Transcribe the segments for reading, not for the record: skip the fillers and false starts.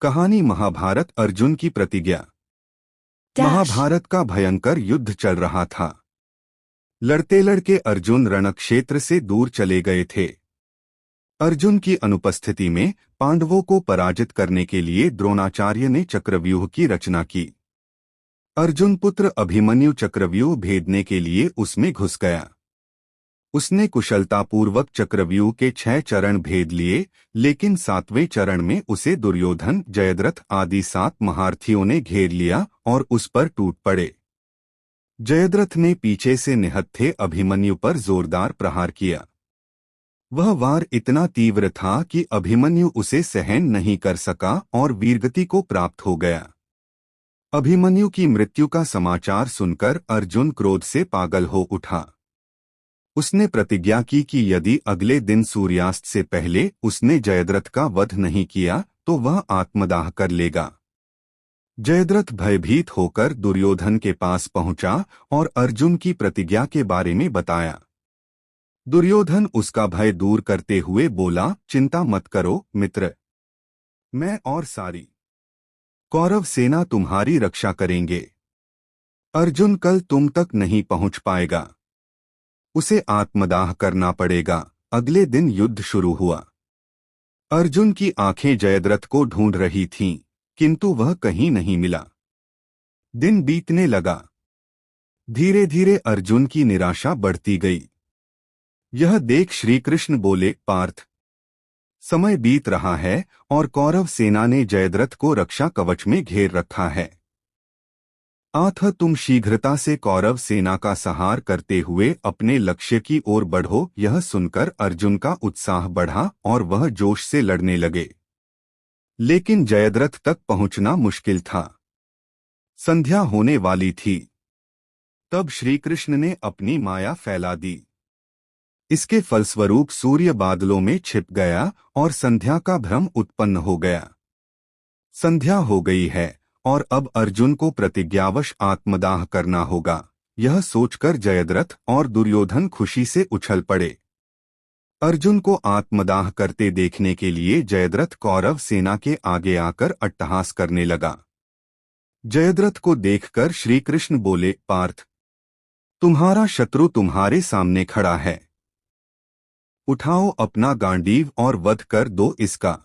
कहानी महाभारत अर्जुन की प्रतिज्ञा। महाभारत का भयंकर युद्ध चल रहा था। लड़ते लड़के अर्जुन रणक्षेत्र से दूर चले गए थे। अर्जुन की अनुपस्थिति में पांडवों को पराजित करने के लिए द्रोणाचार्य ने चक्रव्यूह की रचना की। अर्जुन पुत्र अभिमन्यु चक्रव्यूह भेदने के लिए उसमें घुस गया। उसने कुशलतापूर्वक चक्रव्यूह के 6 चरण भेद लिए, लेकिन 7वें चरण में उसे दुर्योधन, जयद्रथ आदि 7 महारथियों ने घेर लिया और उस पर टूट पड़े। जयद्रथ ने पीछे से निहत्थे अभिमन्यु पर जोरदार प्रहार किया। वह वार इतना तीव्र था कि अभिमन्यु उसे सहन नहीं कर सका और वीरगति को प्राप्त हो गया। अभिमन्यु की मृत्यु का समाचार सुनकर अर्जुन क्रोध से पागल हो उठा। उसने प्रतिज्ञा की कि यदि अगले दिन सूर्यास्त से पहले उसने जयद्रथ का वध नहीं किया तो वह आत्मदाह कर लेगा। जयद्रथ भयभीत होकर दुर्योधन के पास पहुंचा और अर्जुन की प्रतिज्ञा के बारे में बताया। दुर्योधन उसका भय दूर करते हुए बोला, चिंता मत करो मित्र, मैं और सारी कौरव सेना तुम्हारी रक्षा करेंगे। अर्जुन कल तुम तक नहीं पहुंच पाएगा, उसे आत्मदाह करना पड़ेगा। अगले दिन युद्ध शुरू हुआ। अर्जुन की आंखें जयद्रथ को ढूंढ रही थीं, किंतु वह कहीं नहीं मिला। दिन बीतने लगा। धीरे धीरे अर्जुन की निराशा बढ़ती गई। यह देख श्रीकृष्ण बोले, पार्थ, समय बीत रहा है और कौरव सेना ने जयद्रथ को रक्षा कवच में घेर रखा है। अतः तुम शीघ्रता से कौरव सेना का संहार करते हुए अपने लक्ष्य की ओर बढ़ो। यह सुनकर अर्जुन का उत्साह बढ़ा और वह जोश से लड़ने लगे। लेकिन जयद्रथ तक पहुंचना मुश्किल था। संध्या होने वाली थी। तब श्रीकृष्ण ने अपनी माया फैला दी। इसके फलस्वरूप सूर्य बादलों में छिप गया और संध्या का भ्रम उत्पन्न हो गया। संध्या हो गई है और अब अर्जुन को प्रतिज्ञावश आत्मदाह करना होगा। यह सोचकर जयद्रथ और दुर्योधन खुशी से उछल पड़े। अर्जुन को आत्मदाह करते देखने के लिए जयद्रथ कौरव सेना के आगे आकर अट्टहास करने लगा। जयद्रथ को देखकर श्रीकृष्ण बोले, पार्थ, तुम्हारा शत्रु तुम्हारे सामने खड़ा है। उठाओ अपना गांडीव और वध कर दो इसका।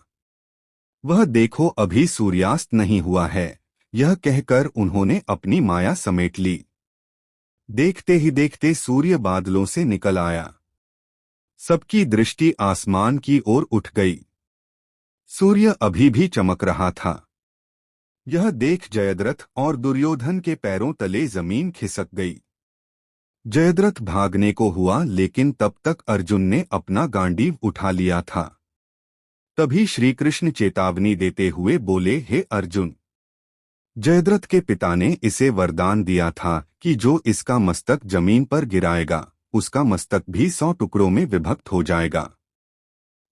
वह देखो अभी सूर्यास्त नहीं हुआ है। यह कहकर उन्होंने अपनी माया समेट ली। देखते ही देखते सूर्य बादलों से निकल आया। सबकी दृष्टि आसमान की ओर उठ गई। सूर्य अभी भी चमक रहा था। यह देख जयद्रथ और दुर्योधन के पैरों तले जमीन खिसक गई। जयद्रथ भागने को हुआ, लेकिन तब तक अर्जुन ने अपना गांडीव उठा लिया था। तभी श्रीकृष्ण चेतावनी देते हुए बोले, हे अर्जुन, जयद्रथ के पिता ने इसे वरदान दिया था कि जो इसका मस्तक जमीन पर गिराएगा उसका मस्तक भी 100 टुकड़ों में विभक्त हो जाएगा।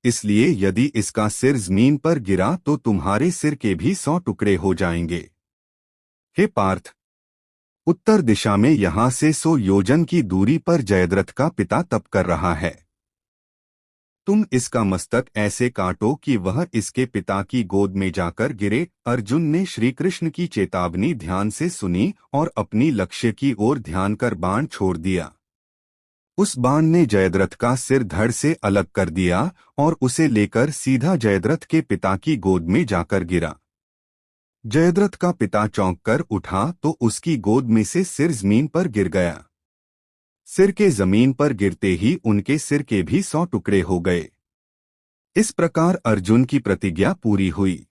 इसलिए यदि इसका सिर जमीन पर गिरा तो तुम्हारे सिर के भी 100 टुकड़े हो जाएंगे। हे पार्थ, उत्तर दिशा में यहाँ से 100 योजन की दूरी पर जयद्रथ का पिता तप कर रहा है। तुम इसका मस्तक ऐसे काटो कि वह इसके पिता की गोद में जाकर गिरे। अर्जुन ने श्रीकृष्ण की चेतावनी ध्यान से सुनी और अपनी लक्ष्य की ओर ध्यान कर बाण छोड़ दिया। उस बाण ने जयद्रथ का सिर धड़ से अलग कर दिया और उसे लेकर सीधा जयद्रथ के पिता की गोद में जाकर गिरा। जयद्रथ का पिता चौंक कर उठा तो उसकी गोद में से सिर जमीन पर गिर गया। सिर के जमीन पर गिरते ही उनके सिर के भी 100 टुकड़े हो गए। इस प्रकार अर्जुन की प्रतिज्ञा पूरी हुई।